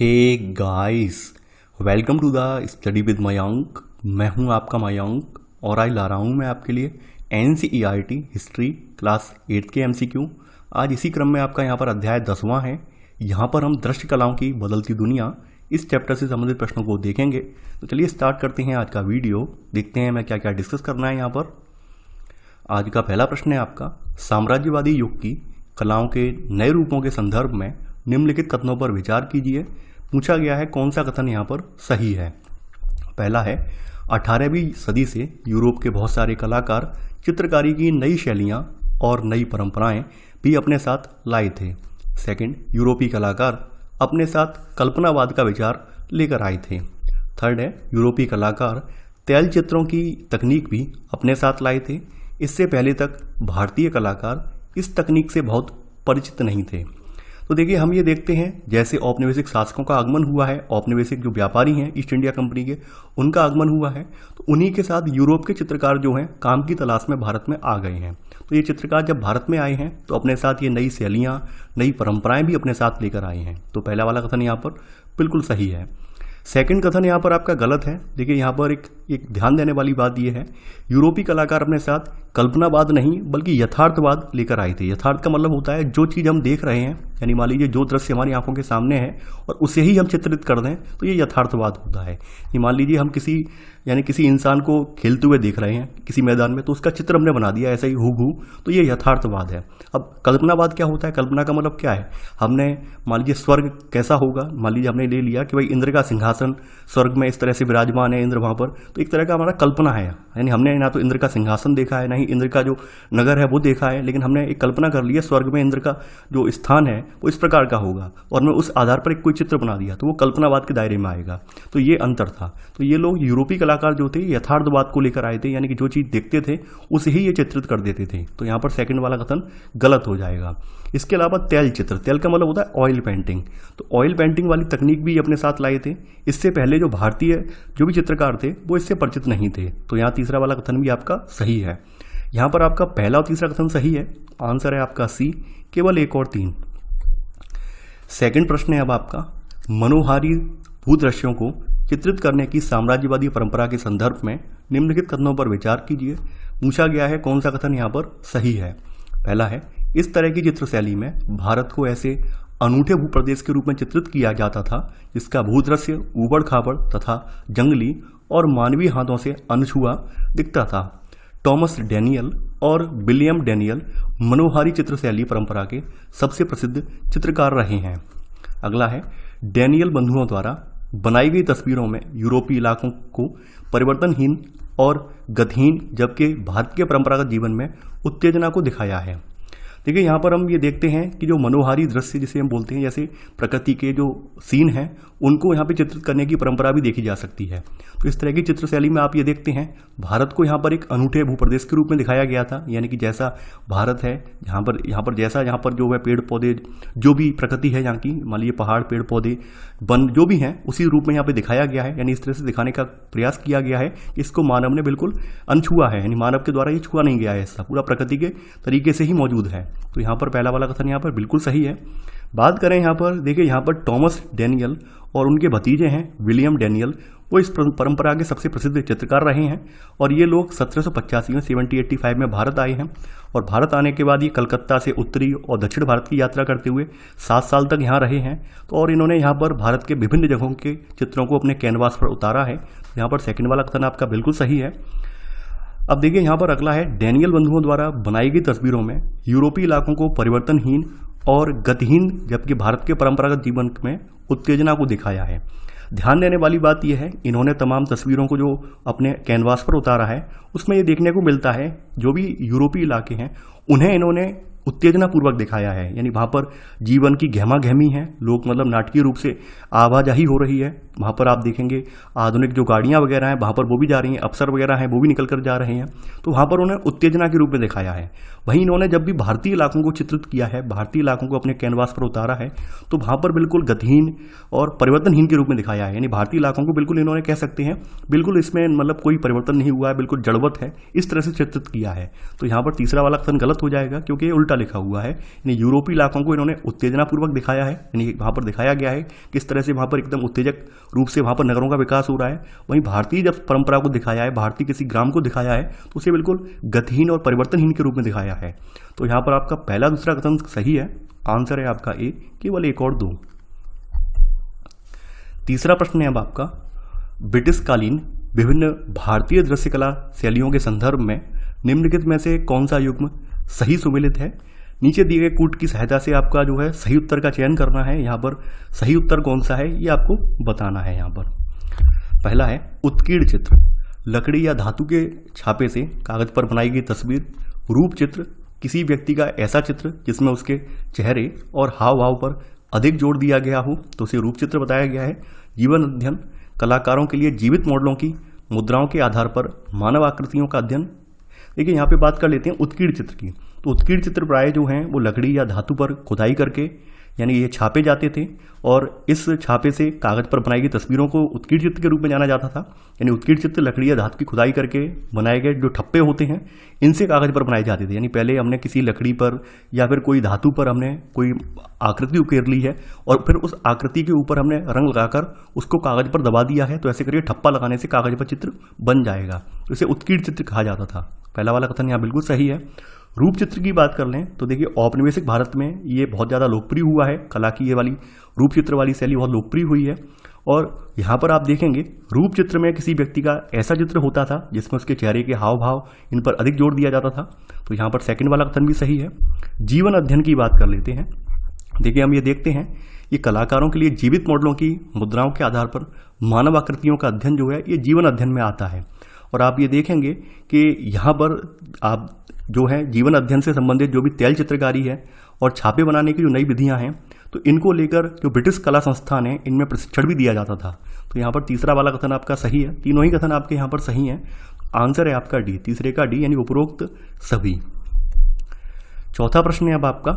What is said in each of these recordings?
Hey guys, welcome to the study with Mayank. मैं हूं आपका मयंक और आज ला रहा हूं मैं आपके लिए NCERT हिस्ट्री क्लास 8 के MCQ। आज इसी क्रम में आपका यहां पर अध्याय 10वां है। यहां पर हम दृश्य कलाओं की बदलती दुनिया इस चैप्टर से संबंधित प्रश्नों को देखेंगे। तो चलिए स्टार्ट करते हैं आज का वीडियो। देखते हैं मैं क्या क्या डिस्कस करना है यहाँ पर। आज का पहला प्रश्न है आपका, साम्राज्यवादी युग की कलाओं के नए रूपों के संदर्भ में निम्नलिखित कथनों पर विचार कीजिए। पूछा गया है कौन सा कथन यहाँ पर सही है। पहला है, 18वीं सदी से यूरोप के बहुत सारे कलाकार चित्रकारी की नई शैलियाँ और नई परंपराएं भी अपने साथ लाए थे। सेकंड, यूरोपीय कलाकार अपने साथ कल्पनावाद का विचार लेकर आए थे। थर्ड है, यूरोपीय कलाकार तैल चित्रों की तकनीक भी अपने साथ लाए थे। इससे पहले तक भारतीय कलाकार इस तकनीक से बहुत परिचित नहीं थे। तो देखिए, हम ये देखते हैं जैसे औपनिवेशिक शासकों का आगमन हुआ है, औपनिवेशिक जो व्यापारी हैं ईस्ट इंडिया कंपनी के, उनका आगमन हुआ है, तो उन्हीं के साथ यूरोप के चित्रकार जो हैं काम की तलाश में भारत में आ गए हैं। तो ये चित्रकार जब भारत में आए हैं तो अपने साथ ये नई शैलियाँ, नई परंपराएं भी अपने साथ लेकर आए हैं। तो पहला वाला कथन यहाँ पर बिल्कुल सही है। सेकंड कथन यहाँ पर आपका गलत है। देखिए, यहाँ पर एक ध्यान देने वाली बात यह है, यूरोपीय कलाकार अपने साथ कल्पनावाद नहीं बल्कि यथार्थवाद लेकर आए थे। यथार्थ का मतलब होता है जो चीज़ हम देख रहे हैं, यानी मान लीजिए जो दृश्य हमारी आंखों के सामने है और उसे ही हम चित्रित कर दें तो ये यथार्थवाद होता है। मान लीजिए हम किसी इंसान को खेलते हुए देख रहे हैं किसी मैदान में, तो उसका चित्र हमने बना दिया ऐसा ही हूबहू, तो ये यथार्थवाद है। अब कल्पनावाद क्या होता है? कल्पना का मतलब क्या है? हमने मान लीजिए स्वर्ग कैसा होगा, मान लीजिए हमने ले लिया कि भाई इंद्र का सिंहासन स्वर्ग में इस तरह से विराजमान है, इंद्र वहाँ पर, तो एक तरह का हमारा कल्पना है। यानी हमने ना तो इंद्र का सिंहासन देखा है, ना ही इंद्र का जो नगर है वो देखा है, लेकिन हमने एक कल्पना कर ली है स्वर्ग में इंद्र का जो स्थान है वो इस प्रकार का होगा और मैं उस आधार पर एक कोई चित्र बना दिया, तो वो कल्पनावाद के दायरे में आएगा। तो ये अंतर था। तो ये लोग यूरोपीय कलाकार जो थे यथार्थवाद को लेकर आए थे, यानी कि जो चीज़ देखते थे उसे ही ये चित्रित कर देते थे। तो यहाँ पर सेकंड वाला कथन गलत हो जाएगा। इसके अलावा तैल चित्र, तैल का मतलब होता है ऑयल पेंटिंग, तो ऑयल पेंटिंग वाली तकनीक भी अपने साथ लाए थे। इससे पहले जो भारतीय जो भी चित्रकार थे वो इससे परिचित नहीं थे। तो यहाँ तीसरा वाला कथन भी आपका सही है। यहाँ पर आपका पहला और तीसरा कथन सही है। आंसर है आपका सी, केवल 1 और 3। सेकंड प्रश्न है अब आपका, मनोहारी भूदृश्यों को चित्रित करने की साम्राज्यवादी परंपरा के संदर्भ में निम्नलिखित कथनों पर विचार कीजिए। पूछा गया है कौन सा कथन यहाँ पर सही है। पहला है, इस तरह की चित्रशैली में भारत को ऐसे अनूठे भूप्रदेश के रूप में चित्रित किया जाता था जिसका भूदृश्य ऊबड़ खाबड़ तथा जंगली और मानवीय हाथों से अनछुआ दिखता था। टॉमस डैनियल और विलियम डैनियल मनोहारी चित्रशैली परंपरा के सबसे प्रसिद्ध चित्रकार रहे हैं। अगला है, डैनियल बंधुओं द्वारा बनाई गई तस्वीरों में यूरोपीय इलाकों को परिवर्तनहीन और गतिहीन जबकि भारत के परंपरागत जीवन में उत्तेजना को दिखाया है। देखिए, यहाँ पर हम ये देखते हैं कि जो मनोहारी दृश्य जिसे हम बोलते हैं, जैसे प्रकृति के जो सीन हैं उनको यहाँ पे चित्रित करने की परंपरा भी देखी जा सकती है। तो इस तरह की चित्रशैली में आप ये देखते हैं भारत को यहाँ पर एक अनूठे भूप्रदेश के रूप में दिखाया गया था, यानी कि जैसा भारत है यहाँ पर यहाँ पर जो है पेड़ पौधे जो भी प्रकृति है यहाँ की, मान लीजिए पहाड़ पेड़ पौधे वन जो भी हैं उसी रूप में यहाँ पे दिखाया गया है। यानी इस तरह से दिखाने का प्रयास किया गया है कि इसको मानव ने बिल्कुल अनछुआ है, यानी मानव के द्वारा ये छुआ नहीं गया है, ऐसा पूरा प्रकृति के तरीके से ही मौजूद है। तो यहाँ पर पहला वाला कथन यहाँ पर बिल्कुल सही है। बात करें यहाँ पर, देखिए यहाँ पर टॉमस डैनियल और उनके भतीजे हैं विलियम डैनियल, वो इस परंपरा के सबसे प्रसिद्ध चित्रकार रहे हैं और ये लोग 1785 में 1785 में भारत आए हैं और भारत आने के बाद ये कलकत्ता से उत्तरी और दक्षिण भारत की यात्रा करते हुए 7 साल तक यहाँ रहे हैं। तो और इन्होंने यहाँ पर भारत के विभिन्न जगहों के चित्रों को अपने कैनवास पर उतारा है। यहाँ पर सेकंड वाला कथन आपका बिल्कुल सही है। अब देखिए यहाँ पर अगला है, डैनियल बंधुओं द्वारा बनाई गई तस्वीरों में यूरोपीय इलाकों को परिवर्तनहीन और गतिहीन जबकि भारत के परंपरागत जीवन में उत्तेजना को दिखाया है। ध्यान देने वाली बात यह है, इन्होंने तमाम तस्वीरों को जो अपने कैनवास पर उतारा है उसमें ये देखने को मिलता है जो भी यूरोपीय इलाके हैं उन्हें इन्होंने उत्तेजना पूर्वक दिखाया है, यानी वहाँ पर जीवन की गहमा गहमी है, लोग मतलब नाटकीय रूप से आवाजाही हो रही है। वहाँ पर आप देखेंगे आधुनिक जो गाड़ियाँ वगैरह हैं वहाँ पर वो भी जा रही हैं, अफसर वगैरह हैं वो भी निकल कर जा रहे हैं, तो वहाँ पर उन्हें उत्तेजना के रूप में दिखाया है। वहीं इन्होंने जब भी भारतीय इलाकों को चित्रित किया है, भारतीय इलाकों को अपने कैनवास पर उतारा है, तो वहाँ पर बिल्कुल गतिहीन और परिवर्तनहीन के रूप में दिखाया है, यानी भारतीय इलाकों को बिल्कुल इन्होंने कह सकते हैं बिल्कुल इसमें मतलब कोई परिवर्तन नहीं हुआ है, बिल्कुल जड़वत है, इस तरह से चित्रित किया है। तो यहाँ पर तीसरा वाला कथन गलत हो जाएगा क्योंकि ये उल्टा लिखा हुआ है, यानी यूरोपीय इलाकों को इन्होंने उत्तेजनापूर्वक दिखाया है, यानी वहाँ पर दिखाया गया है किस तरह से वहाँ पर एकदम उत्तेजक रूप से वहाँ पर नगरों का विकास हो रहा है। वहीं भारतीय जब परंपरा को दिखाया है, भारतीय किसी ग्राम को दिखाया है, तो उसे बिल्कुल गतिहीन और परिवर्तनहीन के रूप में दिखाया है। तो यहाँ पर आपका पहला दूसरा कथन सही है, आंसर है आपका ए, केवल एक और दो। तीसरा प्रश्न है अब आपका, ब्रिटिश कालीन विभिन्न भारतीय दृश्य कला शैलियों के संदर्भ में निम्नलिखित में से कौन सा युग्म सही सुमेलित है। नीचे दिए गए कूट की सहायता से आपका जो है सही उत्तर का चयन करना है। यहाँ पर सही उत्तर कौन सा है ये आपको बताना है। यहाँ पर पहला है उत्कीर्ण चित्र, लकड़ी या धातु के छापे से कागज पर बनाई गई तस्वीर। रूप चित्र, किसी व्यक्ति का ऐसा चित्र जिसमें उसके चेहरे और हाव भाव पर अधिक जोर दिया गया हो तो उसे रूप चित्र बताया गया है। जीवन अध्ययन, कलाकारों के लिए जीवित मॉडलों की मुद्राओं के आधार पर मानव आकृतियों का अध्ययन। देखिए यहाँ पे बात कर लेते हैं उत्कीर्ण चित्र की। तो उत्कीर्ण चित्र प्राय जो हैं वो लकड़ी या धातु पर खुदाई करके, यानी ये छापे जाते थे और इस छापे से कागज पर बनाई गई तस्वीरों को उत्कीर्ण चित्र के रूप में जाना जाता था। यानी उत्कीर्ण चित्र लकड़ी या धातु की खुदाई करके बनाए गए जो ठप्पे होते हैं इनसे कागज पर बनाए जाते थे। यानी पहले हमने किसी लकड़ी पर या फिर कोई धातु पर हमने कोई आकृति उकेर ली है और फिर उस आकृति के ऊपर हमने रंग लगाकर उसको कागज पर दबा दिया है, तो ऐसे करके ठप्पा लगाने से कागज पर चित्र बन जाएगा। तो इसे उत्कीर्ण चित्र कहा जाता था। पहला वाला कथन यहाँ बिल्कुल सही है। रूप चित्र की बात कर लें तो देखिए औपनिवेशिक भारत में ये बहुत ज़्यादा लोकप्रिय हुआ है। कला की ये वाली रूप चित्र वाली शैली बहुत लोकप्रिय हुई है। और यहाँ पर आप देखेंगे रूप चित्र में किसी व्यक्ति का ऐसा चित्र होता था जिसमें उसके चेहरे के हाव भाव इन पर अधिक जोर दिया जाता था। तो यहाँ पर सेकंड वाला कथन भी सही है। जीवन अध्ययन की बात कर लेते हैं। देखिए हम ये देखते हैं ये कलाकारों के लिए जीवित मॉडलों की मुद्राओं के आधार पर मानव आकृतियों का अध्ययन जो है ये जीवन अध्ययन में आता है। और आप ये देखेंगे कि यहाँ पर आप जो है जीवन अध्ययन से संबंधित जो भी तैल चित्रकारी है और छापे बनाने की जो नई विधियाँ हैं तो इनको लेकर जो ब्रिटिश कला संस्थान है इनमें प्रशिक्षण भी दिया जाता था। तो यहाँ पर तीसरा वाला कथन आपका सही है। तीनों ही कथन आपके यहाँ पर सही हैं। आंसर है आपका डी, तीसरे का डी, यानी उपरोक्त सभी। चौथा प्रश्न है अब आपका,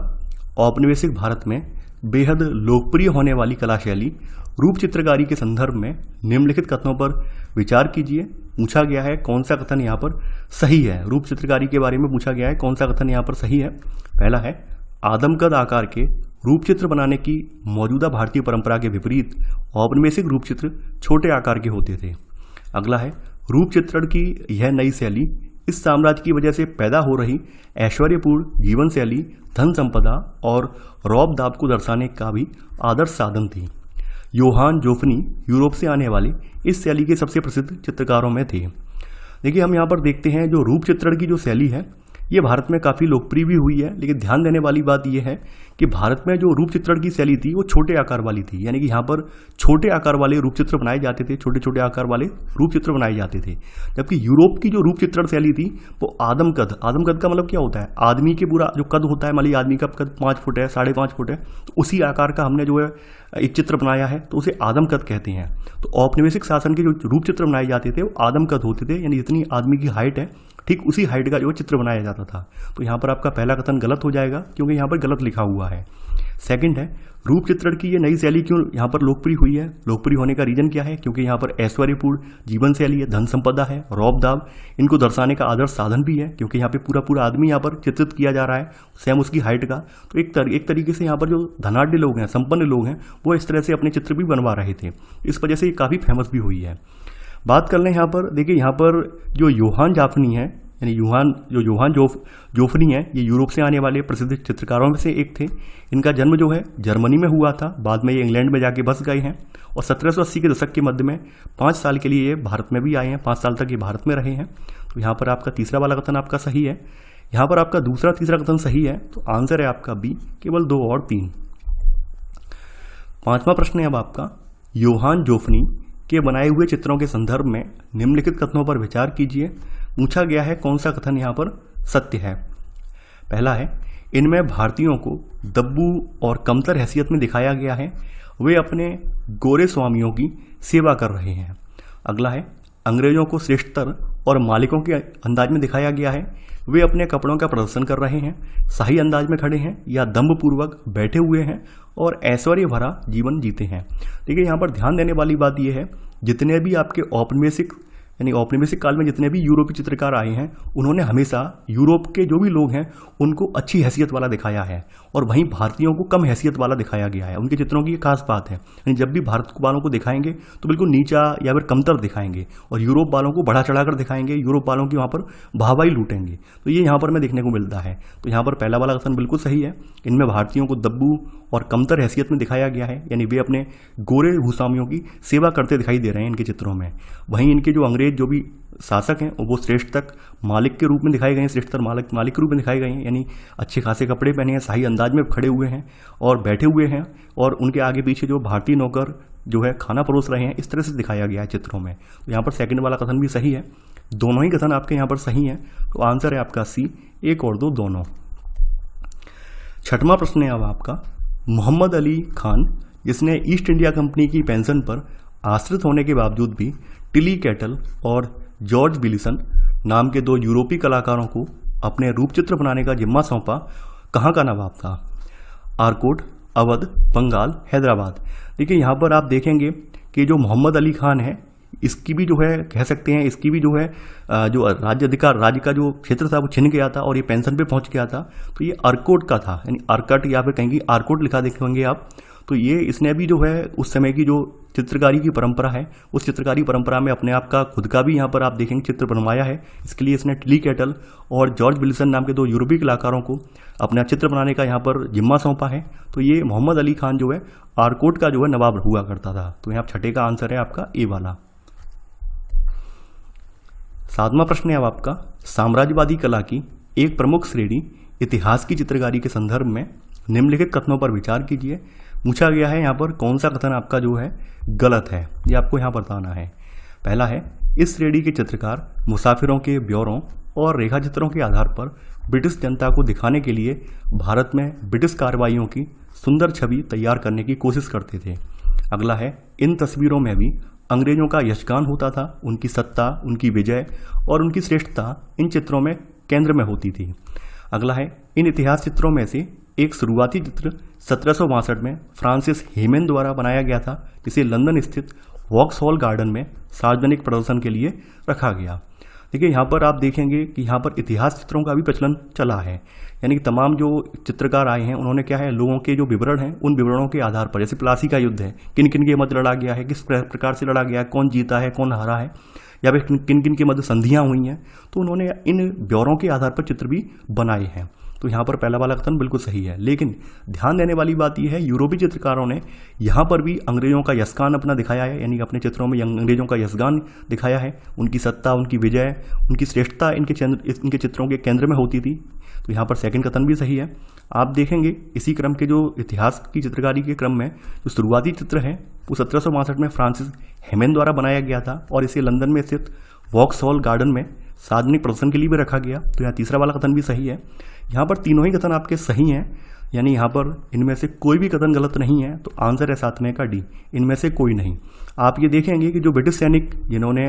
औपनिवेशिक भारत में बेहद लोकप्रिय होने वाली कला शैली रूप चित्रकारी के संदर्भ में निम्नलिखित कथनों पर विचार कीजिए। पूछा गया है कौन सा कथन यहाँ पर सही है। रूप चित्रकारी के बारे में पूछा गया है, कौन सा कथन यहाँ पर सही है। पहला है आदमकद आकार के रूप चित्र बनाने की मौजूदा भारतीय परंपरा के विपरीत औपनिवेशिक रूप चित्र छोटे आकार के होते थे। अगला है रूप चित्रण की यह नई शैली इस साम्राज्य की वजह से पैदा हो रही ऐश्वर्यपूर्ण जीवन शैली, धन संपदा और रौब दाब को दर्शाने का भी आदर्श साधन थी। योहान जोफनी यूरोप से आने वाले इस शैली के सबसे प्रसिद्ध चित्रकारों में थे। देखिए हम यहाँ पर देखते हैं जो रूप चित्रण की जो शैली है ये भारत में काफ़ी लोकप्रिय भी हुई है, लेकिन ध्यान देने वाली बात यह है कि भारत में जो रूप चित्रण की शैली थी वो छोटे आकार वाली थी। यानी कि यहाँ पर छोटे आकार वाले रूप चित्र बनाए जाते थे, छोटे छोटे आकार वाले रूप चित्र बनाए जाते थे। जबकि यूरोप की जो रूप चित्रण शैली थी वो आदमकद, आदमकद का मतलब क्या होता है, आदमी के पूरा जो कद होता है, मान लीजिए आदमी का कद 5 फुट है, 5.5 फुट है, तो उसी आकार का हमने जो है एक चित्र बनाया है तो उसे आदमकद कहते हैं। तो औपनिवेशिक शासन के जो रूप चित्र बनाए जाते थे वो आदमकद होते थे, यानी जितनी आदमी की हाइट है ठीक उसी हाइट का जो चित्र बनाया जाता था। तो यहाँ पर आपका पहला कथन गलत हो जाएगा क्योंकि यहाँ पर गलत लिखा हुआ है। सेकंड है रूप चित्रण की ये नई शैली क्यों यहाँ पर लोकप्रिय हुई है। लोकप्रिय होने का रीजन क्या है, क्योंकि यहाँ पर ऐश्वर्यपूर्ण जीवन शैली है, धन संपदा है, रौब दाब इनको दर्शाने का आदर्श साधन भी है, क्योंकि यहाँ पे पूरा पूरा आदमी यहाँ पर चित्रित किया जा रहा है सेम उसकी हाइट का। तो एक तरीके से यहाँ पर जो धनाढ़ लोग हैं, संपन्न लोग हैं, वो इस तरह से अपने चित्र भी बनवा रहे थे। इस वजह से ये काफ़ी फेमस भी हुई है। बात कर लें यहाँ पर, देखिए यहाँ पर जो योहान जाफनी है, यानी योहान जोफनी है, ये यूरोप से आने वाले प्रसिद्ध चित्रकारों में से एक थे। इनका जन्म जो है जर्मनी में हुआ था, बाद में ये इंग्लैंड में जाके बस गए हैं और 1780 के दशक के मध्य में 5 साल के लिए ये भारत में भी आए हैं, 5 साल तक ये भारत में रहे हैं। तो यहाँ पर आपका तीसरा वाला कथन आपका सही है। यहाँ पर आपका दूसरा तीसरा कथन सही है, तो आंसर है आपका बी, केवल 2 और 3। पांचवा प्रश्न है अब आपका, योहान जोफनी के बनाए हुए चित्रों के संदर्भ में निम्नलिखित कथनों पर विचार कीजिए। पूछा गया है कौन सा कथन यहाँ पर सत्य है। पहला है इनमें भारतीयों को दब्बू और कमतर हैसियत में दिखाया गया है, वे अपने गोरे स्वामियों की सेवा कर रहे हैं। अगला है अंग्रेजों को श्रेष्ठतर और मालिकों के अंदाज में दिखाया गया है, वे अपने कपड़ों का प्रदर्शन कर रहे हैं, शाही अंदाज में खड़े हैं या दम्भपूर्वक बैठे हुए हैं और ऐश्वर्य भरा जीवन जीते हैं। देखिए यहाँ पर ध्यान देने वाली बात यह है, जितने भी आपके औपनिवेशिक यानी औपनिवेशिक काल में जितने भी यूरोपीय चित्रकार आए हैं उन्होंने हमेशा यूरोप के जो भी लोग हैं उनको अच्छी हैसियत वाला दिखाया है और वहीं भारतीयों को कम हैसियत वाला दिखाया गया है। उनके चित्रों की ये खास बात है, यानी जब भी भारत वालों को दिखाएंगे तो बिल्कुल नीचा या फिर कमतर दिखाएंगे और यूरोप वालों को बढ़ा चढ़ाकर दिखाएंगे, यूरोप वालों की वहाँ पर वाहवाही लूटेंगे। तो ये यहाँ पर हमें देखने को मिलता है। तो यहाँ पर पहला वाला कथन बिल्कुल सही है, इनमें भारतीयों को दब्बू और कमतर हैसियत में दिखाया गया है, यानी वे अपने गोरे भूस्वामियों की सेवा करते दिखाई दे रहे हैं इनके चित्रों में। वहीं इनके जो अंग्रेज जो भी शासक हैं वो श्रेष्ठतक मालिक के रूप में दिखाए गए हैं, श्रेष्ठतर मालिक के रूप में दिखाए गए हैं, यानी अच्छे खासे कपड़े पहने हैं, शाही अंदाज में खड़े हुए हैं और बैठे हुए हैं और उनके आगे पीछे जो भारतीय नौकर जो है खाना परोस रहे हैं, इस तरह से दिखाया गया है चित्रों में। तो यहाँ पर सेकंड वाला कथन भी सही है, दोनों ही कथन आपके यहाँ पर सही हैं। तो आंसर है आपका सी, 1 और 2 दोनों। छठवां प्रश्न है अब आपका, मोहम्मद अली खान जिसने ईस्ट इंडिया कंपनी की पेंशन पर आश्रित होने के बावजूद भी टिली कैटल और जॉर्ज बिलिसन नाम के 2 यूरोपीय कलाकारों को अपने रूपचित्र बनाने का जिम्मा सौंपा, कहाँ का नवाब था? आरकोट, अवध, बंगाल, हैदराबाद। देखिए यहाँ पर आप देखेंगे कि जो मोहम्मद अली खान है इसकी भी जो है कह सकते हैं, इसकी भी जो है जो राज्य का जो क्षेत्र था वो छिन गया था और ये पेंशन पे पहुंच गया था। तो ये आरकोट का था, यानी आरकट या फिर कहेंगे आरकोट लिखा देखेंगे आप। तो ये इसने भी जो है उस समय की जो चित्रकारी की परंपरा है उस चित्रकारी परंपरा में अपने आप का खुद का भी यहाँ पर आप देखेंगे चित्र बनवाया है। इसके लिए इसने टिली कैटल और जॉर्ज बिलिसन नाम के 2 यूरोपीय कलाकारों को अपना चित्र बनाने का यहाँ पर जिम्मा सौंपा है। तो ये मोहम्मद अली खान जो है आरकोट का जो है नवाब हुआ करता था। तो यहाँ छठे का आंसर है आपका ए वाला। 7वां प्रश्न है अब आपका, साम्राज्यवादी कला की एक प्रमुख श्रेणी इतिहास की चित्रकारी के संदर्भ में निम्नलिखित कथनों पर विचार कीजिए। पूछा गया है यहाँ पर कौन सा कथन आपका जो है गलत है, ये आपको यहाँ बताना है। पहला है, इस श्रेणी के चित्रकार मुसाफिरों के ब्यौरों और रेखा चित्रों के आधार पर ब्रिटिश जनता को दिखाने के लिए भारत में ब्रिटिश कार्रवाइयों की सुंदर छवि तैयार करने की कोशिश करते थे। अगला है, इन तस्वीरों में भी अंग्रेजों का यशगान होता था, उनकी सत्ता, उनकी विजय और उनकी श्रेष्ठता इन चित्रों में केंद्र में होती थी। अगला है, इन इतिहास चित्रों में से एक शुरुआती चित्र 1762 में फ्रांसिस हेमन द्वारा बनाया गया था, जिसे लंदन स्थित वॉक्सहॉल गार्डन में सार्वजनिक प्रदर्शन के लिए रखा गया। देखिए यहाँ पर आप देखेंगे कि यहाँ पर इतिहास चित्रों का भी प्रचलन चला है, यानी कि तमाम जो चित्रकार आए हैं उन्होंने क्या है लोगों के जो विवरण हैं उन विवरणों के आधार पर, जैसे प्लासी का युद्ध है, किन किन के मध्य लड़ा गया है, किस प्रकार से लड़ा गया है, कौन जीता है, कौन हारा है, या फिर किन किन के मध्य संधियाँ हुई हैं, तो उन्होंने इन ब्यौरों के आधार पर चित्र भी बनाए हैं। तो यहाँ पर पहला वाला कथन बिल्कुल सही है। लेकिन ध्यान देने वाली बात यह है, यूरोपीय चित्रकारों ने यहाँ पर भी अंग्रेजों का यशगान अपना दिखाया है, यानी अपने चित्रों में अंग्रेजों का यशगान दिखाया है, उनकी सत्ता, उनकी विजय, उनकी श्रेष्ठता इनके चित्रों के केंद्र में होती थी। तो यहाँ पर सेकंड कथन भी सही है। आप देखेंगे इसी क्रम के जो इतिहास की चित्रकारी के क्रम में जो शुरुआती चित्र है वो 1762 में फ्रांसिस हेमन द्वारा बनाया गया था और इसे लंदन में स्थित वॉक्सहॉल गार्डन में सार्वजनिक प्रदर्शन के लिए भी रखा गया। तो यहाँ तीसरा वाला कथन भी सही है। यहाँ पर तीनों ही कथन आपके सही हैं, यानी यहाँ पर इनमें से कोई भी कथन गलत नहीं है। तो आंसर है 7वें का डी, इनमें से कोई नहीं। आप ये देखेंगे कि जो ब्रिटिश सैनिक जिन्होंने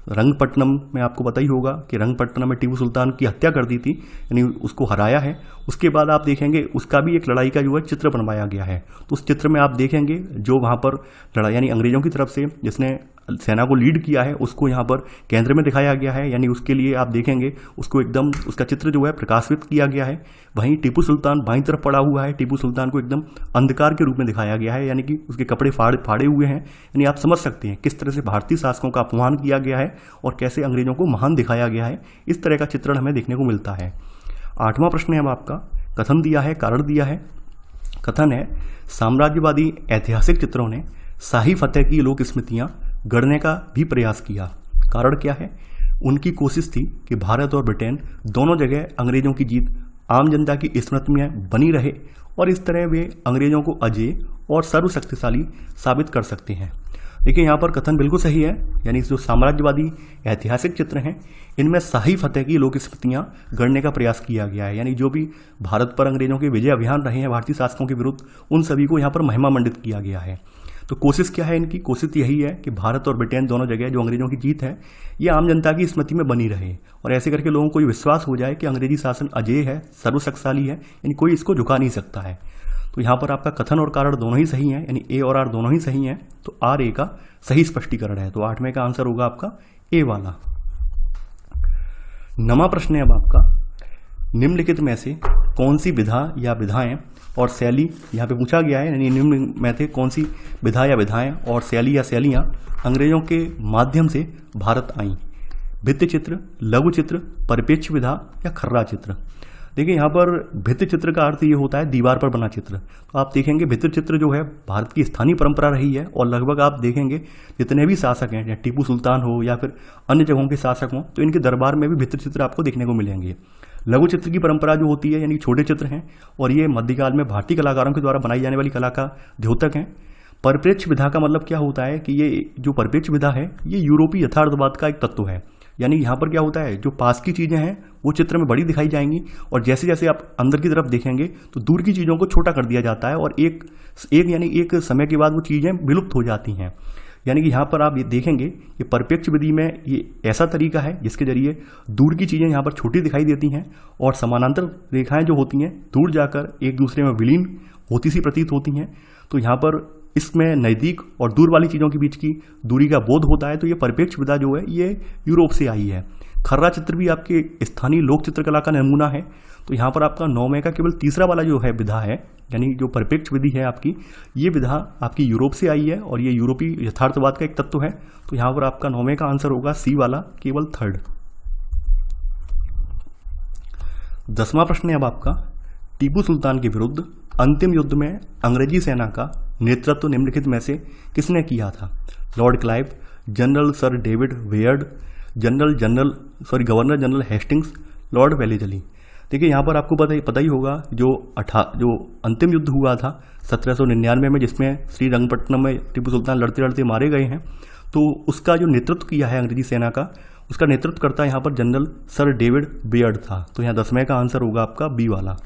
रंगपट्टनम में, आपको पता ही होगा कि रंगपट्टनम में टीपू सुल्तान की हत्या कर दी थी, यानी उसको हराया है, उसके बाद आप देखेंगे उसका भी एक लड़ाई का जो है चित्र बनवाया गया है। तो उस चित्र में आप देखेंगे जो वहाँ पर लड़ाई, यानी अंग्रेजों की तरफ से जिसने सेना को लीड किया है उसको यहाँ पर केंद्र में दिखाया गया है, यानी उसके लिए आप देखेंगे उसको एकदम उसका चित्र जो है प्रकाशित किया गया है। वहीं टीपू सुल्तान बाईं तरफ पड़ा हुआ है, टीपू सुल्तान को एकदम अंधकार के रूप में दिखाया गया है, यानी कि उसके कपड़े फाड़े हुए हैं। यानी आप समझ सकते हैं किस तरह से भारतीय शासकों का अपमान किया गया है और कैसे अंग्रेजों को महान दिखाया गया है। इस तरह का चित्रण हमें देखने को मिलता है। 8वां प्रश्न है अब आपका, कथन दिया है, कारण दिया है। कथन है, साम्राज्यवादी ऐतिहासिक चित्रों ने शाही फतेह की लोक स्मृतियां गढ़ने का भी प्रयास किया। कारण क्या है? उनकी कोशिश थी कि भारत और ब्रिटेन दोनों जगह अंग्रेजों की जीत आम जनता की स्मृति में बनी रहे और इस तरह वे अंग्रेजों को अजेय और सर्वशक्तिशाली साबित कर सकते हैं। देखिए यहाँ पर कथन बिल्कुल सही है, यानी जो साम्राज्यवादी ऐतिहासिक चित्र हैं इनमें शाही फतेह की लोक स्मृतियाँ गढ़ने का प्रयास किया गया है, यानी जो भी भारत पर अंग्रेजों के विजय अभियान रहे हैं भारतीय शासकों के विरुद्ध, उन सभी को यहाँ पर महिमा मंडित किया गया है। तो कोशिश क्या है इनकी? कोशिश यही है कि भारत और ब्रिटेन दोनों जगह जो अंग्रेजों की जीत है ये आम जनता की स्मृति में बनी रहे और ऐसे करके लोगों को ये विश्वास हो जाए कि अंग्रेजी शासन अजेय है, सर्वशक्तिशाली है, यानी कोई इसको झुका नहीं सकता है। तो यहाँ पर आपका कथन और कारण दोनों ही सही हैं, यानी ए और आर दोनों ही सही हैं। तो आर ए का सही स्पष्टीकरण है। तो 8वें का आंसर होगा आपका ए वाला। नमा प्रश्न है अब आपका, निम्नलिखित में से कौन सी विधा या विधाएं और शैली, यहाँ पे पूछा गया है, यानी निम्न में से कौन सी विधा या विधाएं और शैली या शैलियाँ अंग्रेजों के माध्यम से भारत आईं? भित्ति चित्र, लघु चित्र, परिप्रेक्ष्य विधा या खर्रा चित्र। देखिए यहाँ पर भित्ति चित्र का अर्थ ये होता है दीवार पर बना चित्र। तो आप देखेंगे भित्ति चित्र जो है भारत की स्थानीय परंपरा रही है और लगभग आप देखेंगे जितने भी शासक हैं, या टीपू सुल्तान हो या फिर अन्य जगहों के शासक हों, तो इनके दरबार में भी भित्ति चित्र आपको देखने को मिलेंगे। लघु चित्र की परंपरा जो होती है यानी छोटे चित्र हैं, और ये मध्यकाल में भारतीय कलाकारों के द्वारा बनाई जाने वाली कला का द्योतक हैं। परिप्रेक्ष्य विधा का मतलब क्या होता है कि ये जो परिप्रेक्ष्य विधा है ये यूरोपीय यथार्थवाद का एक तत्व है। यानी यहाँ पर क्या होता है, जो पास की चीज़ें हैं वो चित्र में बड़ी दिखाई जाएंगी, और जैसे जैसे आप अंदर की तरफ देखेंगे तो दूर की चीज़ों को छोटा कर दिया जाता है, और एक समय के बाद वो चीज़ें विलुप्त हो जाती हैं। यानी कि यहाँ पर आप ये देखेंगे कि परिप्रेक्ष्य विधि में ये ऐसा तरीका है जिसके जरिए दूर की चीज़ें यहाँ पर छोटी दिखाई देती हैं, और समानांतर रेखाएं जो होती हैं दूर जाकर एक दूसरे में विलीन होती सी प्रतीत होती हैं। तो यहाँ पर इसमें नज़दीक और दूर वाली चीज़ों के बीच की दूरी का बोध होता है। तो ये परिप्रेक्ष्य विधा जो है ये यूरोप से आई है। खर्रा चित्र भी आपके स्थानीय लोक चित्रकला का नमूना है। तो यहाँ पर आपका 9 में का केवल तीसरा वाला जो है विधा है, यानी जो परिप्रेक्ष्य विधि है आपकी, ये विधा आपकी यूरोप से आई है और ये यूरोपीय यथार्थवाद का एक तत्व है। तो यहाँ पर आपका 9 में का आंसर होगा सी वाला, केवल थर्ड। 10वां प्रश्न है अब आपका, टीपू सुल्तान के विरुद्ध अंतिम युद्ध में अंग्रेजी सेना का नेतृत्व निम्नलिखित में से किसने किया था? Lord Clive, general sir David weird, governor general Hastings, Lord Wellesley. देखिए यहाँ पर आपको पता ही होगा जो अंतिम युद्ध हुआ था 1799 में, जिसमें श्रीरंगपट्टनम में टीपू सुल्तान लड़ते लड़ते मारे गए हैं। तो उसका जो नेतृत्व किया है अंग्रेजी सेना का, उसका नेतृत्व करता यहाँ पर जनरल सर डेविड वेयर्ड था। तो यहाँ 10वें का आंसर होगा आपका बी वाला।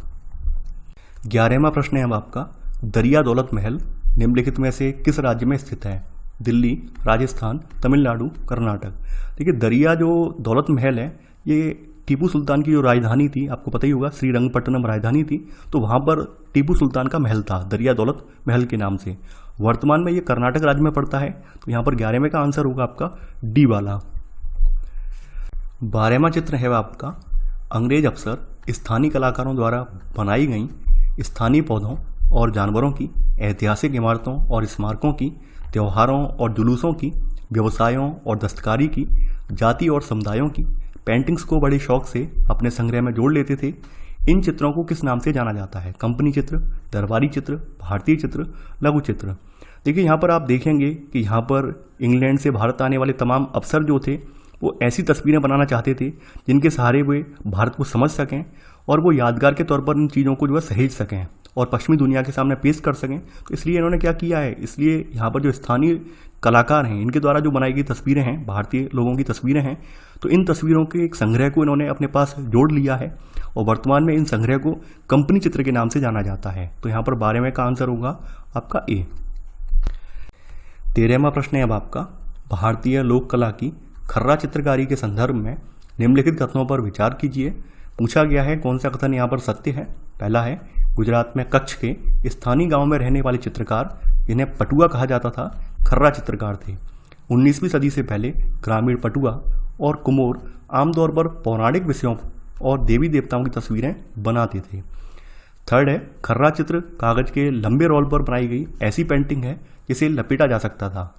11वां प्रश्न है अब आपका, दरिया दौलत महल निम्नलिखित में से किस राज्य में स्थित है? दिल्ली, राजस्थान, तमिलनाडु, कर्नाटक। देखिए दरिया जो दौलत महल है ये टीपू सुल्तान की जो राजधानी थी, आपको पता ही होगा श्रीरंगपट्टनम राजधानी थी, तो वहाँ पर टीपू सुल्तान का महल था दरिया दौलत महल के नाम से। वर्तमान में ये कर्नाटक राज्य में पड़ता है। तो यहाँ पर 11वें का आंसर होगा आपका डी वाला। 12वां चित्र है आपका, अंग्रेज अफसर स्थानीय कलाकारों द्वारा बनाई गई स्थानीय पौधों और जानवरों की, ऐतिहासिक इमारतों और स्मारकों की, त्योहारों और जुलूसों की, व्यवसायों और दस्तकारी की, जाति और समुदायों की पेंटिंग्स को बड़े शौक से अपने संग्रह में जोड़ लेते थे। इन चित्रों को किस नाम से जाना जाता है? कंपनी चित्र, दरबारी चित्र, भारतीय चित्र, लघु चित्र। देखिए यहाँ पर आप देखेंगे कि यहाँ पर इंग्लैंड से भारत आने वाले तमाम अफसर जो थे वो ऐसी तस्वीरें बनाना चाहते थे जिनके सहारे वे भारत को समझ सकें और वो यादगार के तौर पर इन चीज़ों को जो है सहेज सकें और पश्चिमी दुनिया के सामने पेश कर सकें। तो इसलिए इन्होंने क्या किया है, इसलिए यहाँ पर जो स्थानीय कलाकार हैं इनके द्वारा जो बनाई गई तस्वीरें हैं, भारतीय लोगों की तस्वीरें हैं, तो इन तस्वीरों के एक संग्रह को इन्होंने अपने पास जोड़ लिया है और वर्तमान में इन संग्रह को कंपनी चित्र के नाम से जाना जाता है। तो यहाँ पर 12वें का आंसर होगा आपका ए। 13वां प्रश्न है अब आपका, भारतीय लोक कला की खर्रा चित्रकारी के संदर्भ में निम्नलिखित कथनों पर विचार कीजिए। पूछा गया है कौन सा कथन यहाँ पर सत्य है। पहला है, गुजरात में कच्छ के स्थानीय गांव में रहने वाले चित्रकार जिन्हें पटुआ कहा जाता था खर्रा चित्रकार थे। 19वीं सदी से पहले ग्रामीण पटुआ और कुमोर आमतौर पर पौराणिक विषयों और देवी देवताओं की तस्वीरें बनाते थे। थर्ड है, खर्रा चित्र कागज के लंबे रोल पर बनाई गई ऐसी पेंटिंग है जिसे लपेटा जा सकता था।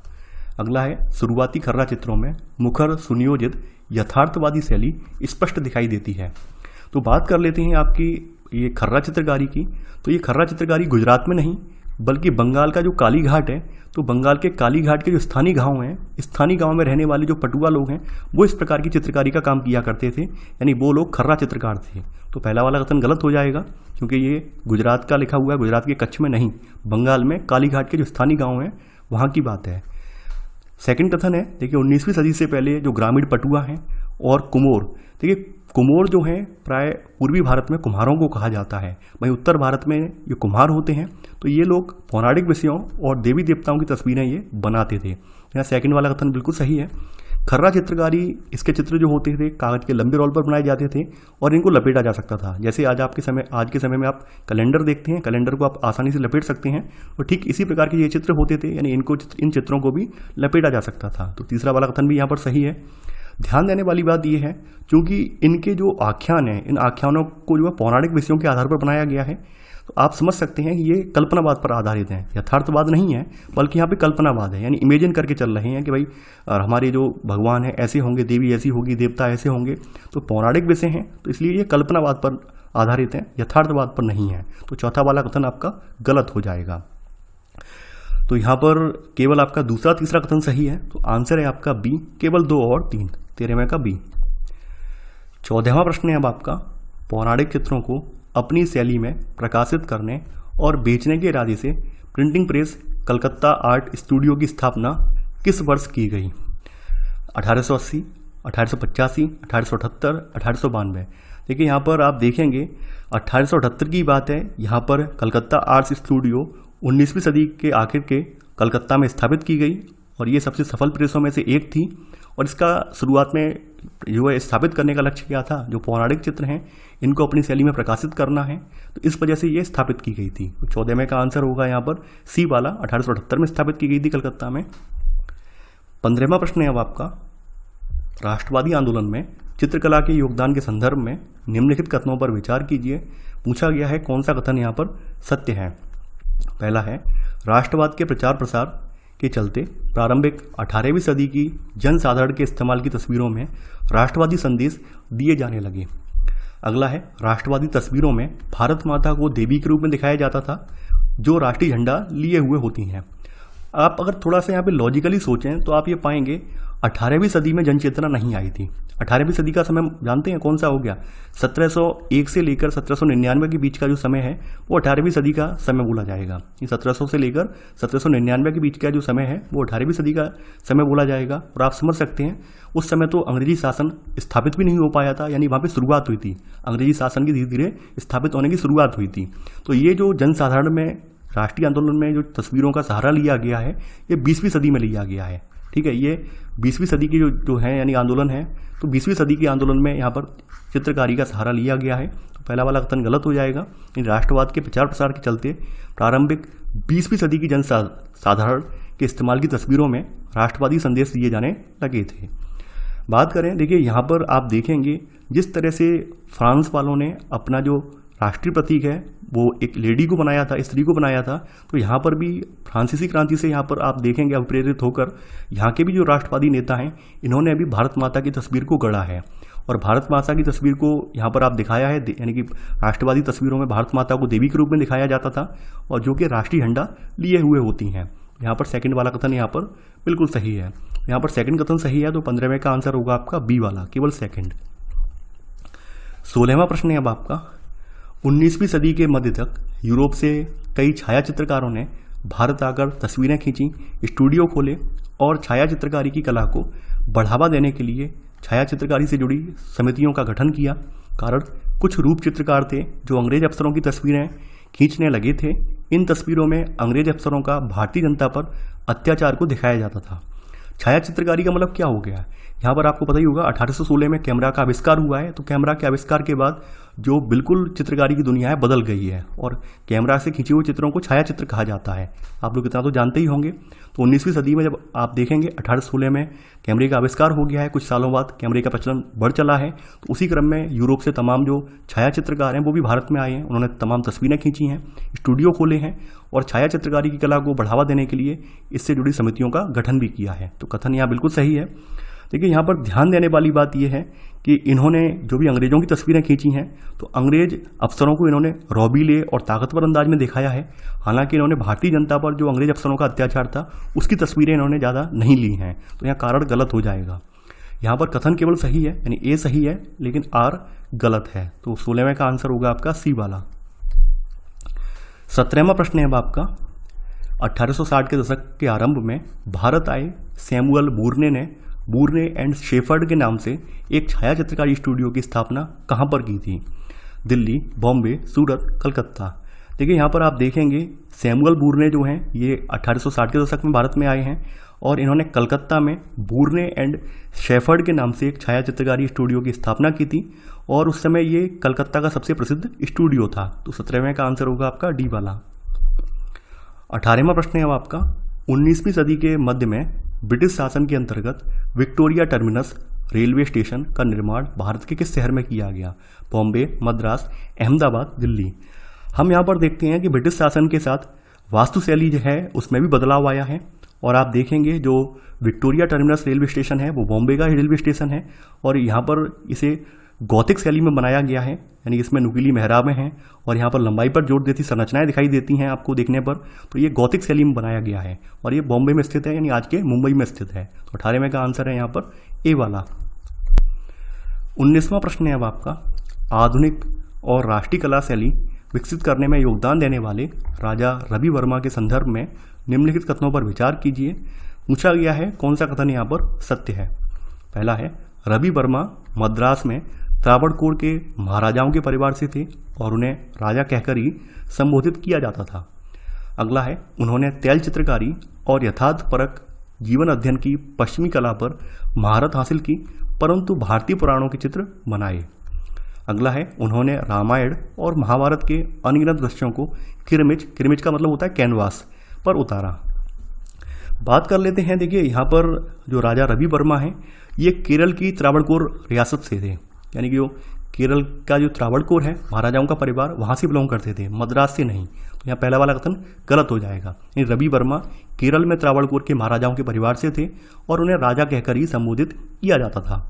अगला है, शुरुआती खर्रा चित्रों में मुखर सुनियोजित यथार्थवादी शैली स्पष्ट दिखाई देती है। तो बात कर लेते हैं आपकी ये खर्रा चित्रकारी की। तो ये खर्रा चित्रकारी गुजरात में नहीं बल्कि बंगाल का जो काली घाट है, तो बंगाल के काली घाट के जो स्थानीय गांव हैं, स्थानीय गांव में रहने वाले जो पटुआ लोग हैं वो इस प्रकार की चित्रकारी का काम किया करते थे, यानी वो लोग खर्रा चित्रकार थे। तो पहला वाला कथन गलत हो जाएगा क्योंकि ये गुजरात का लिखा हुआ है, गुजरात के कच्छ में नहीं, बंगाल में काली घाट के जो स्थानीय गाँव हैं वहाँ की बात है। सेकंड कथन है, देखिए 19वीं सदी से पहले जो ग्रामीण पटुआ हैं और कुमोर, देखिए कुमोर जो हैं प्राय पूर्वी भारत में कुम्हारों को कहा जाता है, वहीं उत्तर भारत में ये कुम्हार होते हैं। तो ये लोग पौराणिक विषयों और देवी देवताओं की तस्वीरें ये बनाते थे। यहाँ सेकंड वाला कथन बिल्कुल सही है। खर्रा चित्रकारी, इसके चित्र जो होते थे कागज के लंबे रोल पर बनाए जाते थे और इनको लपेटा जा सकता था। जैसे आज के समय में आप कैलेंडर देखते हैं, कैलेंडर को आप आसानी से लपेट सकते हैं, और ठीक इसी प्रकार के ये चित्र होते थे, यानी इन चित्रों को भी लपेटा जा सकता था। तो तीसरा वाला कथन भी यहाँ पर सही है। ध्यान देने वाली बात यह है, क्योंकि इनके जो आख्यान हैं, इन आख्यानों को जो है पौराणिक विषयों के आधार पर बनाया गया है, तो आप समझ सकते हैं कि ये कल्पनावाद पर आधारित हैं, यथार्थवाद नहीं है, बल्कि यहाँ पे कल्पनावाद है। यानी इमेजिन करके चल रहे हैं कि भाई हमारे जो भगवान है ऐसे होंगे, देवी ऐसी होगी, देवता ऐसे होंगे, तो पौराणिक विषय हैं, तो इसलिए ये कल्पनावाद पर आधारित हैं, यथार्थवाद पर नहीं है। तो चौथा वाला कथन आपका गलत हो जाएगा। तो यहाँ पर केवल आपका दूसरा तीसरा कथन सही है, तो आंसर है आपका बी, केवल 2 और 3, 13वें का बी। 14वां प्रश्न है अब आपका, पौराणिक चित्रों को अपनी शैली में प्रकाशित करने और बेचने के इरादे से printing press Calcutta art studio की स्थापना किस वर्ष की गई? 1880, 1885, 1878, 1892। देखिए यहाँ पर आप देखेंगे 1878 की बात है। यहाँ पर कलकत्ता आर्ट्स स्टूडियो 19वीं सदी के आखिर के कलकत्ता में स्थापित की गई और ये सबसे सफल प्रेसों में से एक थी। और इसका शुरुआत में जो है स्थापित करने का लक्ष्य क्या था, जो पौराणिक चित्र हैं इनको अपनी शैली में प्रकाशित करना है, तो इस वजह से ये स्थापित की गई थी। तो 14वें का आंसर होगा यहाँ पर सी वाला, 1878 में स्थापित की गई थी कलकत्ता में। 15वां प्रश्न है अब आपका, राष्ट्रवादी आंदोलन में चित्रकला के योगदान के संदर्भ में निम्नलिखित कथनों पर विचार कीजिए। पूछा गया है कौन सा कथन यहाँ पर सत्य है। पहला है, राष्ट्रवाद के प्रचार प्रसार के चलते प्रारंभिक 18वीं सदी की जनसाधारण के इस्तेमाल की तस्वीरों में राष्ट्रवादी संदेश दिए जाने लगे। अगला है, राष्ट्रवादी तस्वीरों में भारत माता को देवी के रूप में दिखाया जाता था, जो राष्ट्रीय झंडा लिए हुए होती हैं। आप अगर थोड़ा सा यहाँ पे लॉजिकली सोचें तो आप ये पाएंगे 18वीं सदी में जनचेतना नहीं आई थी। 18वीं सदी का समय जानते हैं कौन सा हो गया? 1701 से लेकर 1799 के बीच का जो समय है वो 18वीं सदी का समय बोला जाएगा। ये 1700 से लेकर 1799 के बीच का जो समय है वो 18वीं सदी का समय बोला जाएगा। और आप समझ सकते हैं उस समय तो अंग्रेजी शासन स्थापित भी नहीं हो पाया था, यानी वहाँ पर शुरुआत हुई थी, अंग्रेजी शासन की धीरे धीरे स्थापित होने की शुरुआत हुई थी। तो ये जो जनसाधारण में राष्ट्रीय आंदोलन में जो तस्वीरों का सहारा लिया गया है ये 20वीं सदी में लिया गया है। ठीक है, ये 20वीं सदी की जो है यानी आंदोलन है, तो 20वीं सदी के आंदोलन में यहाँ पर चित्रकारी का सहारा लिया गया है। तो पहला वाला कथन गलत हो जाएगा। राष्ट्रवाद के प्रचार प्रसार के चलते प्रारंभिक 20वीं सदी की जनसाधारण के इस्तेमाल की तस्वीरों में राष्ट्रवादी संदेश दिए जाने लगे थे। बात करें, देखिए यहाँ पर आप देखेंगे जिस तरह से फ्रांस वालों ने अपना जो राष्ट्रीय प्रतीक है वो एक लेडी को बनाया था, स्त्री को बनाया था, तो यहाँ पर भी फ्रांसीसी क्रांति से यहाँ पर आप देखेंगे अब प्रेरित होकर यहाँ के भी जो राष्ट्रवादी नेता हैं इन्होंने अभी भारत माता की तस्वीर को गढ़ा है। और भारत माता की तस्वीर को यहाँ पर आप दिखाया है, यानी कि राष्ट्रवादी तस्वीरों में भारत माता को देवी के रूप में दिखाया जाता था और जो कि राष्ट्रीय झंडा लिए हुए होती हैं। यहाँ पर सेकंड वाला कथन यहाँ पर बिल्कुल सही है। यहाँ पर सेकंड कथन सही है, तो 15वें का आंसर होगा आपका बी वाला, केवल सेकंड। 16वां प्रश्न है अब आपका, 19वीं सदी के मध्य तक यूरोप से कई छाया चित्रकारों ने भारत आकर तस्वीरें खींची, स्टूडियो खोले और छाया चित्रकारी की कला को बढ़ावा देने के लिए छाया चित्रकारी से जुड़ी समितियों का गठन किया। कारण, कुछ रूप चित्रकार थे जो अंग्रेज अफसरों की तस्वीरें खींचने लगे थे। इन तस्वीरों में अंग्रेज अफसरों का भारतीय जनता पर अत्याचार को दिखाया जाता था। छाया चित्रकारी का मतलब क्या हो गया? यहाँ पर आपको पता ही होगा 1816 में कैमरा का आविष्कार हुआ है। तो कैमरा के आविष्कार के बाद जो बिल्कुल चित्रकारी की दुनिया है बदल गई है और कैमरा से खींचे हुए चित्रों को छाया चित्र कहा जाता है। आप लोग इतना तो जानते ही होंगे। तो 19वीं सदी में जब आप देखेंगे 1816 में कैमरे का आविष्कार हो गया है, कुछ सालों बाद कैमरे का प्रचलन बढ़ चला है। तो उसी क्रम में यूरोप से तमाम जो छाया चित्रकार हैं वो भी भारत में आए हैं, उन्होंने तमाम तस्वीरें खींची हैं, स्टूडियो खोले हैं और छाया चित्रकारी की कला को बढ़ावा देने के लिए इससे जुड़ी समितियों का गठन भी किया है। तो कथन यहाँ बिल्कुल सही है। देखिए यहाँ पर ध्यान देने वाली बात यह है कि इन्होंने जो भी अंग्रेजों की तस्वीरें खींची हैं तो अंग्रेज अफसरों को इन्होंने रौबीले और ताकतवर अंदाज में दिखाया है। हालांकि इन्होंने भारतीय जनता पर जो अंग्रेज अफसरों का अत्याचार था उसकी तस्वीरें इन्होंने ज़्यादा नहीं ली हैं। तो यहाँ कारण गलत हो जाएगा। यहाँ पर कथन केवल सही है, यानी ए सही है लेकिन आर गलत है। तो 16वें का आंसर होगा आपका सी वाला। 17वां प्रश्न है अब आपका, 1860 के दशक के आरंभ में भारत आए सैमुअल बूर्ने ने बूर्ने एंड शेफर्ड के नाम से एक छाया चित्रकारी स्टूडियो की स्थापना कहाँ पर की थी? दिल्ली, बॉम्बे, सूरत, कलकत्ता। देखिए यहाँ पर आप देखेंगे सैमुअल बूर्ने जो हैं ये 1860 के दशक में भारत में आए हैं और इन्होंने कलकत्ता में बूर्ने एंड शेफर्ड के नाम से एक छाया चित्रकारी स्टूडियो की स्थापना की थी और उस समय ये कलकत्ता का सबसे प्रसिद्ध स्टूडियो था। तो 17वें का आंसर होगा आपका डी वाला। 18वां प्रश्न है अब आपका, 19वीं सदी के मध्य में ब्रिटिश शासन के अंतर्गत विक्टोरिया टर्मिनस रेलवे स्टेशन का निर्माण भारत के किस शहर में किया गया? बॉम्बे, मद्रास, अहमदाबाद, दिल्ली। हम यहाँ पर देखते हैं कि ब्रिटिश शासन के साथ वास्तुशैली जो है उसमें भी बदलाव आया है। और आप देखेंगे जो विक्टोरिया टर्मिनस रेलवे स्टेशन है वो बॉम्बे का ही रेलवे स्टेशन है और यहाँ पर इसे गॉथिक शैली में बनाया गया है, यानी इसमें नुकीली मेहराबें हैं और यहाँ पर लंबाई पर जोर देती संरचनाएं दिखाई देती हैं आपको देखने पर। तो ये गॉथिक शैली में बनाया गया है और ये बॉम्बे में स्थित है, यानी आज के मुंबई में स्थित है। तो 18वें का आंसर है यहाँ पर ए वाला। 19वां प्रश्न है अब आपका, आधुनिक और राष्ट्रीय कला शैली विकसित करने में योगदान देने वाले राजा रवि वर्मा के संदर्भ में निम्नलिखित कथनों पर विचार कीजिए। पूछा गया है कौन सा कथन यहाँ पर सत्य है। पहला है, रवि वर्मा मद्रास में त्रावणकोर के महाराजाओं के परिवार से थे और उन्हें राजा कहकर ही संबोधित किया जाता था। अगला है, उन्होंने तैल चित्रकारी और यथार्थपरक जीवन अध्ययन की पश्चिमी कला पर महारत हासिल की, परंतु भारतीय पुराणों के चित्र बनाए। अगला है, उन्होंने रामायण और महाभारत के अनगिनत दृश्यों को किरमिच का मतलब होता है कैनवास पर उतारा। बात कर लेते हैं, देखिए यहाँ पर जो राजा रवि वर्मा है ये केरल की त्रावणकोर रियासत से थे, यानी कि वो केरल का जो त्रावणकोर है महाराजाओं का परिवार वहाँ से बिलोंग करते थे, मद्रास से नहीं। तो यहाँ पहला वाला कथन गलत हो जाएगा। यानी रवि वर्मा केरल में त्रावणकोर के महाराजाओं के परिवार से थे और उन्हें राजा कहकर ही संबोधित किया जाता था।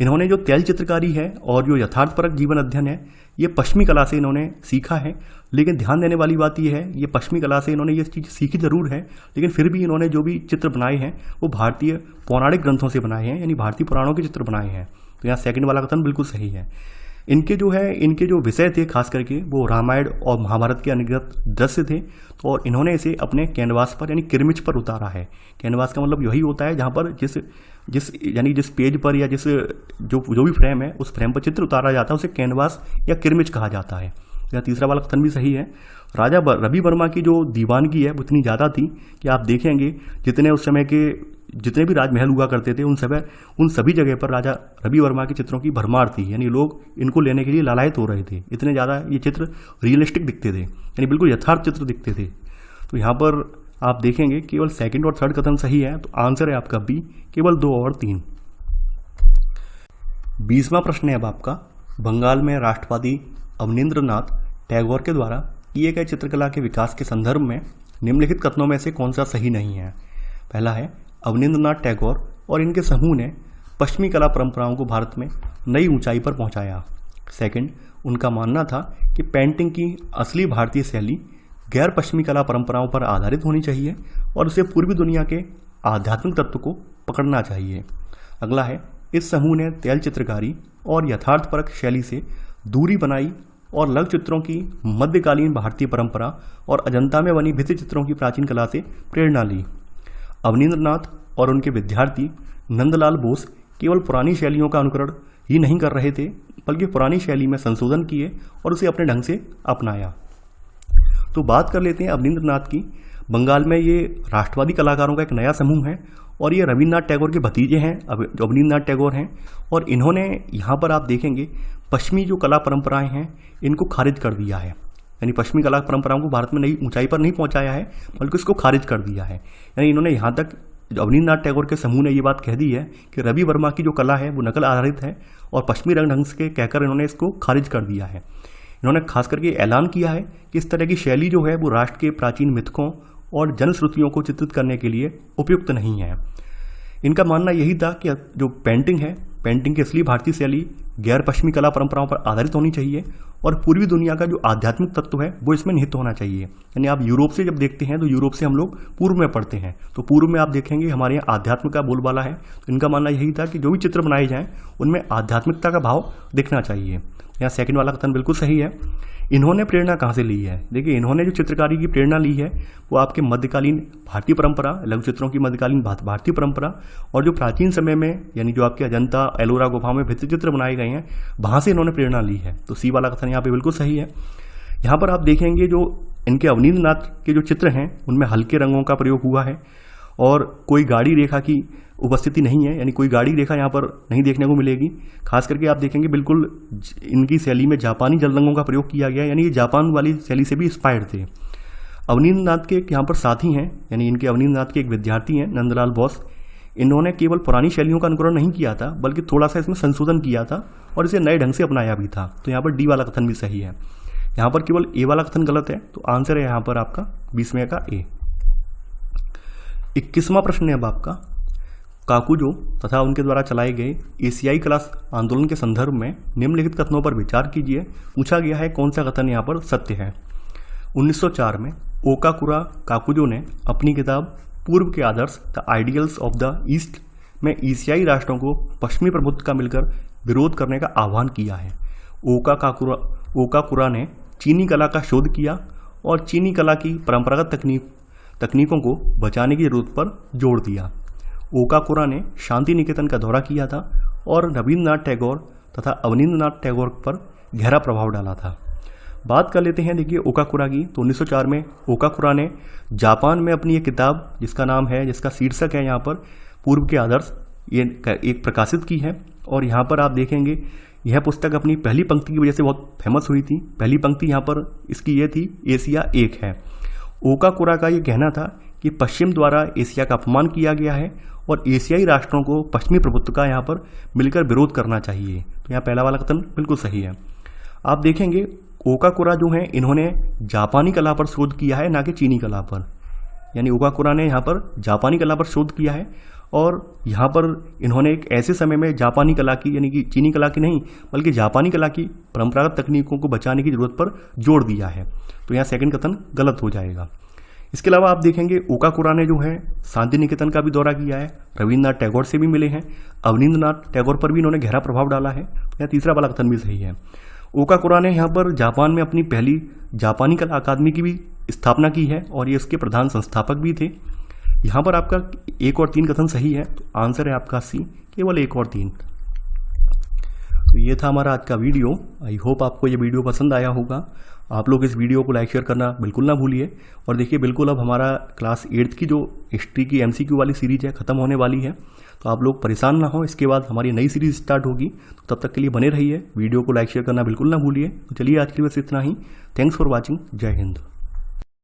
इन्होंने जो तैल चित्रकारी है और जो यथार्थपरक जीवन अध्ययन है ये पश्चिमी कला से इन्होंने सीखा है, लेकिन ध्यान देने वाली बात यह है ये पश्चिमी कला से इन्होंने ये चीज़ सीखी जरूर है, लेकिन फिर भी इन्होंने जो भी चित्र बनाए हैं वो भारतीय पौराणिक ग्रंथों से बनाए हैं, यानी भारतीय पुराणों के चित्र बनाए हैं। तो यहाँ सेकंड वाला कथन बिल्कुल सही है। इनके जो विषय थे खास करके वो रामायण और महाभारत के अनगिनत दृश्य थे, तो और इन्होंने इसे अपने कैनवास पर यानी किरमिच पर उतारा है। कैनवास का मतलब यही होता है जहाँ पर जिस पेज पर या जो भी फ्रेम है उस फ्रेम पर चित्र उतारा जाता है उसे कैनवास या किरमिच कहा जाता है। या तीसरा वाला कथन भी सही है। राजा रवि वर्मा की जो दीवानगी है वो इतनी ज़्यादा थी कि आप देखेंगे जितने उस समय के जितने भी राजमहल हुआ करते थे उन सभी जगह पर राजा रवि वर्मा के चित्रों की भरमार थी, यानी लोग इनको लेने के लिए लालायित हो रहे थे, इतने ज़्यादा ये चित्र रियलिस्टिक दिखते थे, यानी बिल्कुल यथार्थ चित्र दिखते थे। तो यहाँ पर आप देखेंगे केवल सेकंड और थर्ड कथन सही है, तो आंसर है आपका बी, केवल 2 और 3। 20वां प्रश्न है अब आपका, बंगाल में राष्ट्रवादी अवनींद्रनाथ टैगोर के द्वारा किए गए चित्रकला के विकास के संदर्भ में निम्नलिखित कथनों में से कौन सा सही नहीं है। पहला है, अवनींद्रनाथ टैगोर और इनके समूह ने पश्चिमी कला परंपराओं को भारत में नई ऊंचाई पर पहुंचाया। सेकंड, उनका मानना था कि पेंटिंग की असली भारतीय शैली गैर पश्चिमी कला परंपराओं पर आधारित होनी चाहिए और उसे पूर्वी दुनिया के आध्यात्मिक तत्व को पकड़ना चाहिए। अगला है, इस समूह ने तैल चित्रकारी और यथार्थपरक शैली से दूरी बनाई और लघु चित्रों की मध्यकालीन भारतीय परंपरा और अजंता में बनी भित्ति चित्रों की प्राचीन कला से प्रेरणा ली। अवनींद्रनाथ और उनके विद्यार्थी नंदलाल बोस केवल पुरानी शैलियों का अनुकरण ही नहीं कर रहे थे, बल्कि पुरानी शैली में संशोधन किए और उसे अपने ढंग से अपनाया। तो बात कर लेते हैं अवनींद्रनाथ की। बंगाल में ये राष्ट्रवादी कलाकारों का एक नया समूह है और ये रविन्द्रनाथ टैगोर के भतीजे हैं, जो अवनींद्रनाथ टैगोर हैं, और इन्होंने यहाँ पर आप देखेंगे पश्चिमी जो कला परंपराएं हैं इनको खारिज कर दिया है, यानी पश्चिमी कला परंपराओं को भारत में नई ऊंचाई पर नहीं पहुंचाया है बल्कि इसको खारिज कर दिया है। यानी इन्होंने यहाँ तक अवनींद्रनाथ टैगोर के समूह ने ये बात कह दी है कि रवि वर्मा की जो कला है वो नकल आधारित है और पश्चिमी रंग ढंग से कहकर इन्होंने इसको खारिज कर दिया है। इन्होंने खास करके ऐलान किया है कि इस तरह की शैली जो है वो राष्ट्र के प्राचीन मिथकों और जनश्रुतियों को चित्रित करने के लिए उपयुक्त नहीं है। इनका मानना यही था कि जो पेंटिंग है, पेंटिंग की असली भारतीय शैली गैर पश्चिमी कला परंपराओं पर आधारित होनी चाहिए और पूर्वी दुनिया का जो आध्यात्मिक तत्व है वो इसमें निहित होना चाहिए। यानी आप यूरोप से जब देखते हैं तो यूरोप से हम लोग पूर्व में पढ़ते हैं, तो पूर्व में आप देखेंगे हमारे यहाँ आध्यात्म का बोलबाला है। तो इनका मानना यही था कि जो भी चित्र बनाए जाएं उनमें आध्यात्मिकता का भाव दिखना चाहिए। यहाँ सेकंड वाला कथन बिल्कुल सही है। इन्होंने प्रेरणा कहाँ से ली है? देखिए, इन्होंने जो चित्रकारी की प्रेरणा ली है वो आपके मध्यकालीन भारतीय परंपरा, लघु चित्रों की मध्यकालीन भारतीय परंपरा और जो प्राचीन समय में यानी जो आपके अजंता एलोरा गुफाओं में भित्ति चित्र बनाए गए हैं वहाँ से इन्होंने प्रेरणा ली है। तो सी वाला कथन यहाँ पे बिल्कुल सही है। यहाँ पर आप देखेंगे जो इनके अवनींद्रनाथ के जो चित्र हैं उनमें हल्के रंगों का प्रयोग हुआ है और कोई गाढ़ी रेखा की उपस्थिति नहीं है, यानी कोई गाढ़ी रेखा यहाँ पर नहीं देखने को मिलेगी। खास करके आप देखेंगे बिल्कुल इनकी शैली में जापानी जल रंगों का प्रयोग किया गया है, यानी ये जापान वाली शैली से भी इंस्पायर्ड थे। अवनींद्रनाथ के यहाँ पर साथी हैं, यानी इनके अवनींद्रनाथ के एक विद्यार्थी हैं नंदलाल बोस, इन्होंने केवल पुरानी शैलियों का अनुकरण नहीं किया था, बल्कि थोड़ा सा इसमें संशोधन किया था और इसे नए ढंग से अपनाया भी था। तो यहाँ पर डी वाला कथन भी सही है। यहाँ पर केवल ए वाला कथन गलत है, तो आंसर है यहाँ पर आपका 20वें का ए। 21वां प्रश्न है अब आपका, काकुजो तथा उनके द्वारा चलाए गए एशियाई कला आंदोलन के संदर्भ में निम्नलिखित कथनों पर विचार कीजिए। पूछा गया है कौन सा कथन यहाँ पर सत्य है। 1904 में ओकाकुरा काकुजो ने अपनी किताब पूर्व के आदर्श the ideals of the East में एशियाई राष्ट्रों को पश्चिमी प्रभुत्व का मिलकर विरोध करने का आह्वान किया है। ओकाकुरा ने चीनी कला का शोध किया और चीनी कला की परंपरागत तकनीकों को बचाने की जरूरत पर जोर दिया। ओकाकुरा ने शांति निकेतन का दौरा किया था और रविंद्रनाथ टैगोर तथा अवनींद्रनाथ टैगोर पर गहरा प्रभाव डाला था। बात कर लेते हैं देखिए ओकाकुरा की। तो 1904 में ओकाकुरा ने जापान में अपनी एक किताब जिसका शीर्षक है यहाँ पर पूर्व के आदर्श, ये एक प्रकाशित की है। और यहाँ पर आप देखेंगे यह पुस्तक अपनी पहली पंक्ति की वजह से बहुत फेमस हुई थी। पहली पंक्ति यहाँ पर इसकी ये थी, एशिया एक है। ओकाकुरा का ये कहना था कि पश्चिम द्वारा एशिया का अपमान किया गया है और एशियाई राष्ट्रों को पश्चिमी प्रभुत्व का यहाँ पर मिलकर विरोध करना चाहिए। तो यहाँ पहला वाला कथन बिल्कुल सही है। आप देखेंगे ओकाकुरा जो हैं इन्होंने जापानी कला पर शोध किया है, ना कि चीनी कला पर। यानी ओकाकुरा ने यहाँ पर जापानी कला पर शोध किया है और यहाँ पर इन्होंने एक ऐसे समय में जापानी कला की, यानी कि चीनी कला की नहीं बल्कि जापानी कला की परंपरागत तकनीकों को बचाने की जरूरत पर जोर दिया है। तो यहाँ सेकंड कथन गलत हो जाएगा। इसके अलावा आप देखेंगे ओकाकुरा ने जो है शांति निकेतन का भी दौरा किया है, रविंद्रनाथ टैगोर से भी मिले हैं, अवनींद्रनाथ टैगोर पर भी इन्होंने गहरा प्रभाव डाला है। यहाँ तीसरा वाला कथन भी सही है। ओकाकुरा ने यहाँ पर जापान में अपनी पहली जापानी कला अकादमी की भी स्थापना की है और ये इसके प्रधान संस्थापक भी थे। यहाँ पर आपका 1 और 3 कथन सही है, तो आंसर है आपका सी, केवल 1 और 3। तो ये था हमारा आज का वीडियो। आई होप आपको ये वीडियो पसंद आया होगा। आप लोग इस वीडियो को लाइक शेयर करना बिल्कुल ना भूलिए। और देखिए बिल्कुल अब हमारा क्लास 8th की जो हिस्ट्री की MCQ वाली सीरीज है ख़त्म होने वाली है, तो आप लोग परेशान ना हो। इसके बाद हमारी नई सीरीज स्टार्ट होगी, तो तब तक के लिए बने रहिए। वीडियो को लाइक शेयर करना बिल्कुल ना भूलिए। तो चलिए आज के लिए बस इतना ही। Thanks for watching. जय हिंद।